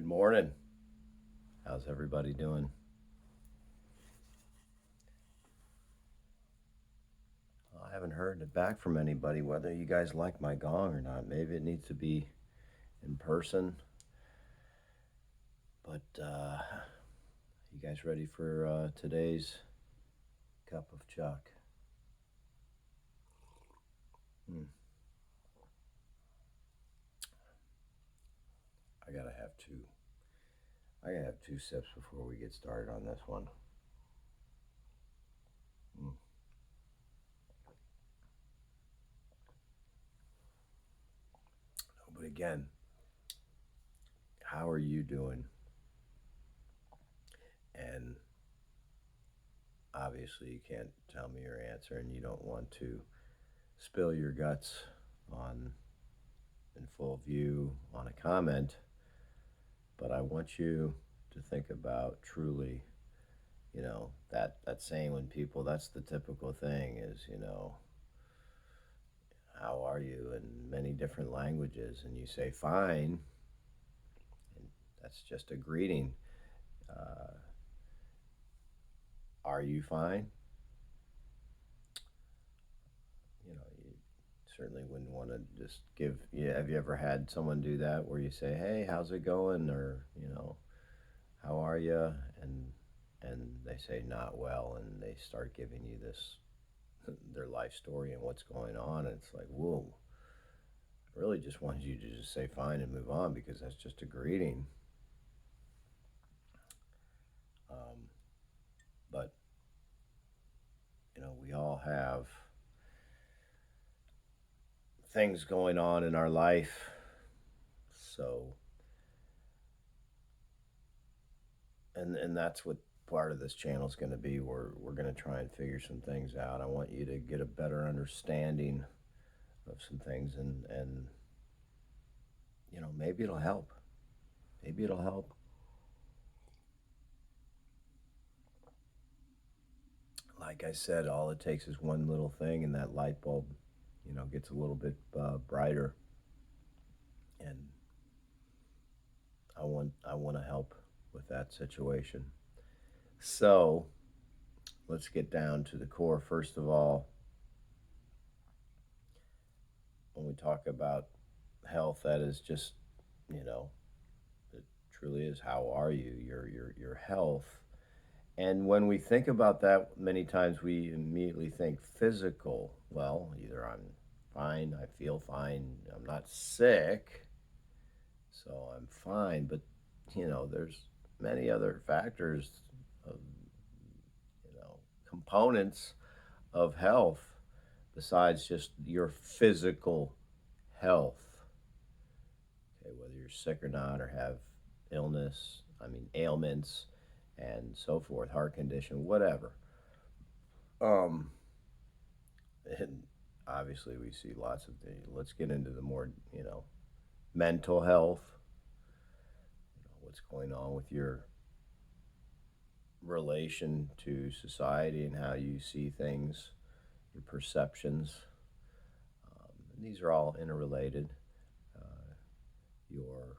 Good morning. How's everybody doing? I haven't heard it back from anybody whether you guys like my gong or not. Maybe it needs to be in person. But you guys ready for today's cup of chuck? Hmm. I gotta have two. I gotta have two sips before we get started on this one. Hmm. But again, how are you doing? And obviously, you can't tell me your answer, and you don't want to spill your guts on in full view on a comment, but I want you to think about truly, that saying when people, that's the typical thing is, how are you in many different languages, and you say fine, and that's just a greeting. Uh, are you fine? You certainly wouldn't want to just give. Yeah, have you ever had someone do that where you say, "Hey, how's it going?" or "How are you?" and they say not well, and they start giving you this their life story and what's going on, and it's like, whoa, I really just wanted you to just say fine and move on because that's just a greeting. um, but we all have things going on in our life, so and that's what part of this channel is going to be. We're going to try and figure some things out. I want you to get a better understanding of some things, and maybe it'll help. Maybe it'll help. Like I said, all it takes is one little thing, and that light bulb, gets a little bit brighter. And I want to help with that situation. So let's get down to the core. First of all, when we talk about health, that is just, you know, it truly is how are you, your health. And when we think about that, many times we immediately think physical. Well, either I'm fine, I feel fine, I'm not sick, so I'm fine. But there's many other factors of components of health besides just your physical health. Okay, whether you're sick or not, or have ailments, and so forth, heart condition, whatever. Um, and obviously, we see lots of things. Let's get into the more, mental health. What's going on with your relation to society and how you see things, your perceptions. And these are all interrelated. Uh, your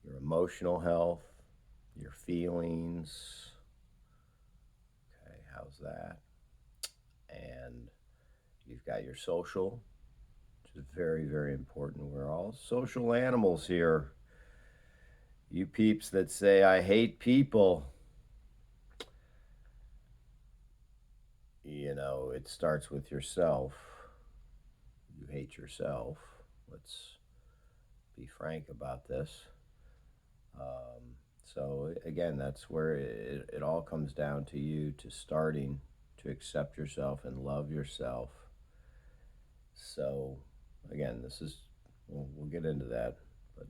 your emotional health, your feelings. Okay, how's that? And you've got your social, which is very, very important. We're all social animals here. You peeps that say, I hate people, it starts with yourself. You hate yourself. Let's be frank about this. So, again, that's where it all comes down to you to starting to accept yourself and love yourself. So, again, we'll get into that, but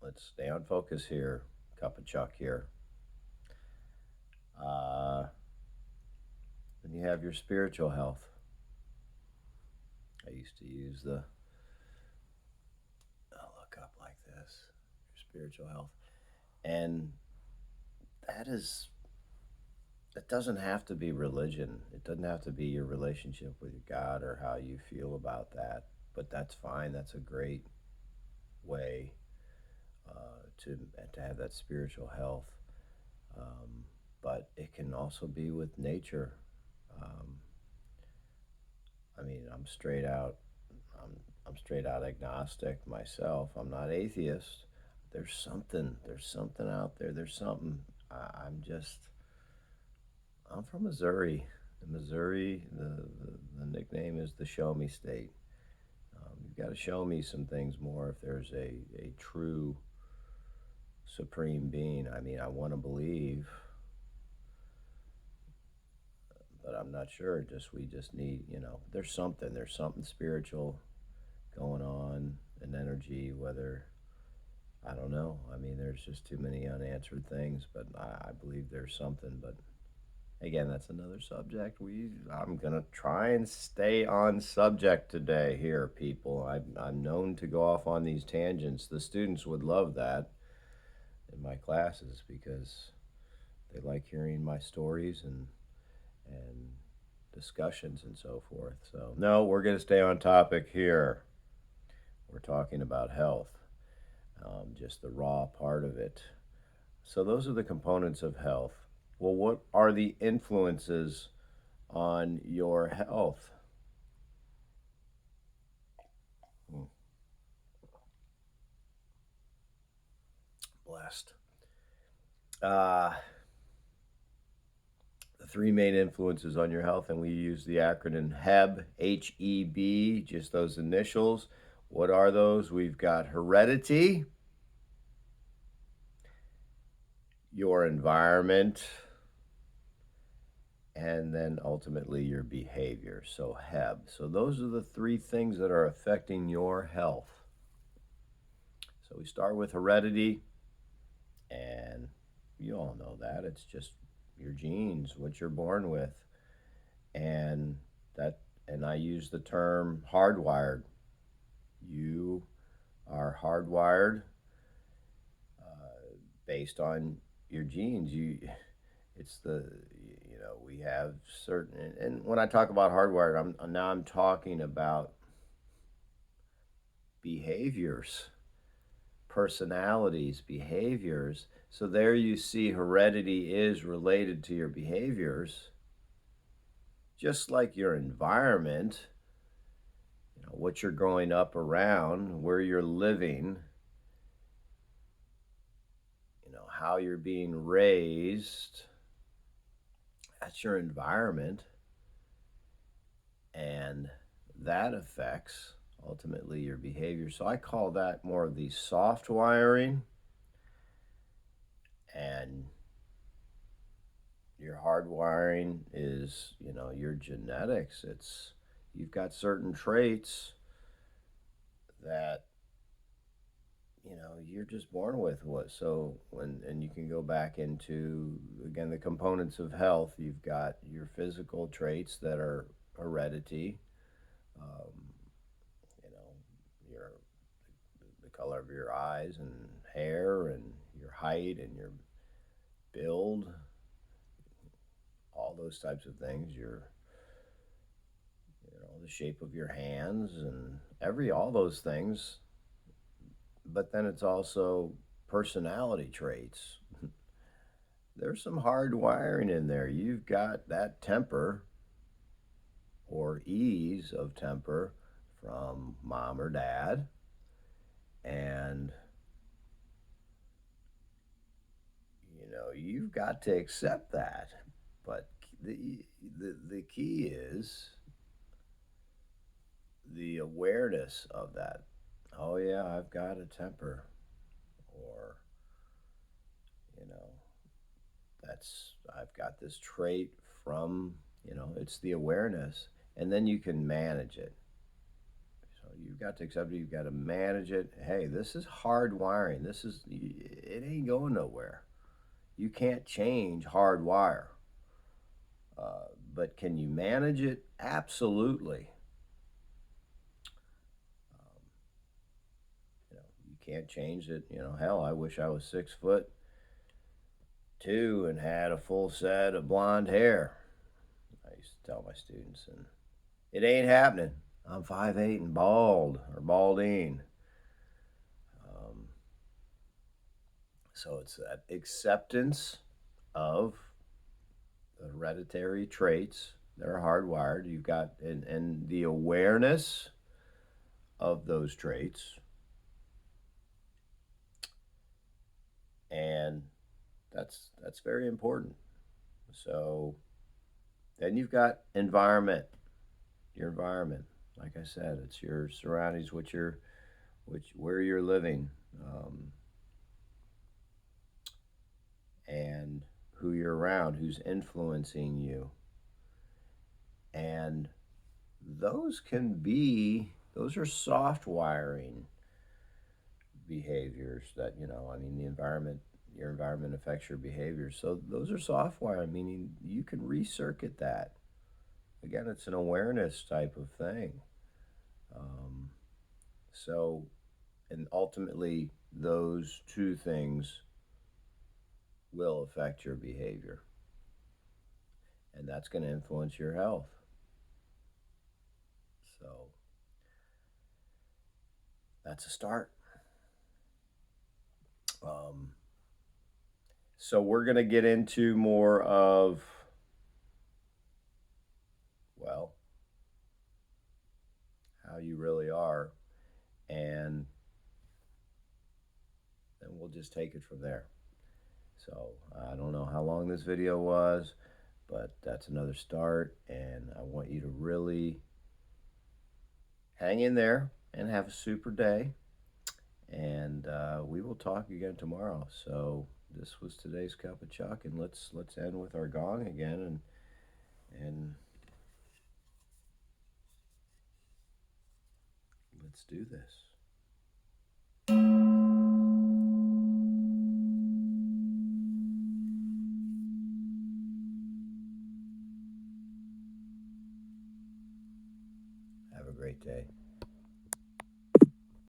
let's stay on focus here. Cup of Chuck here. Uh, then you have your spiritual health. I used to use the look up like this, your spiritual health. And that is, it doesn't have to be religion. It doesn't have to be your relationship with God or how you feel about that. But that's fine. That's a great way to have that spiritual health. Um, but it can also be with nature. Um, I mean, I'm, I'm straight out agnostic myself. I'm not atheist. There's something out there. There's something. I'm just, I'm from Missouri. Missouri, the nickname is the Show Me State. You've got to show me some things more if there's a true supreme being. I mean, I want to believe, but I'm not sure. Just we just need, there's something spiritual going on, an energy. Whether I don't know. I mean, there's just too many unanswered things, but I believe there's something. But again, that's another subject. I'm gonna try and stay on subject today here, people. I'm known to go off on these tangents. The students would love that in my classes because they like hearing my stories and discussions and so forth. So no, we're gonna stay on topic here. We're talking about health, just the raw part of it. So those are the components of health. Well, what are the influences on your health? Hmm, blessed. Uh, the three main influences on your health, and we use the acronym HEB, HEB, just those initials. What are those? We've got heredity, your environment, and then ultimately your behavior. So, HEB. So, those are the three things that are affecting your health. So, we start with heredity, and you all know that. It's just your genes, what you're born with. And that, and I use the term hardwired. You are hardwired based on your genes. It's the, we have certain, and when I talk about hardwired, I'm talking about behaviors, personalities, behaviors. So there you see heredity is related to your behaviors, just like your environment, what you're growing up around, where you're living, how you're being raised. That's your environment, and that affects ultimately your behavior. So I call that more of the soft wiring, and your hard wiring is, your genetics. It's you've got certain traits that you're just born with. What so when and you can go back into again the components of health. You've got your physical traits that are heredity. um, your the color of your eyes and hair and your height and your build, all those types of things. Your the shape of your hands and every all those things. But then it's also personality traits. There's some hard wiring in there. You've got that temper or ease of temper from mom or dad, and you've got to accept that. But the key is the awareness of that. Oh yeah, I've got a temper, or you know, that's I've got this trait from, it's the awareness, and then you can manage it. So you've got to accept it. You've got to manage it. Hey, this is hard wiring. It ain't going nowhere. You can't change hard wire. But can you manage it? Absolutely. Um, you can't change it. Hell, I wish I was 6'2" and had a full set of blonde hair. I used to tell my students, and it ain't happening. I'm 5'8" and bald or balding. Um, So it's that acceptance of the hereditary traits that are hardwired. You've got and the awareness of those traits, and that's very important. So then you've got environment, your environment. Like I said, it's your surroundings, where you're living, and who you're around, who's influencing you, and those are soft wiring behaviors that, I mean, your environment affects your behavior. So those are soft wiring, meaning you can recircuit that. Again, it's an awareness type of thing. Um, so, and ultimately, those two things will affect your behavior, and that's going to influence your health. So, that's a start. Um, so, we're going to get into more of, well, how you really are, and then we'll just take it from there. So, I don't know how long this video was, but that's another start, and I want you to really hang in there and have a super day. And we will talk again tomorrow. So this was today's cup of chuck, and let's end with our gong again, and let's do this. Have a great day.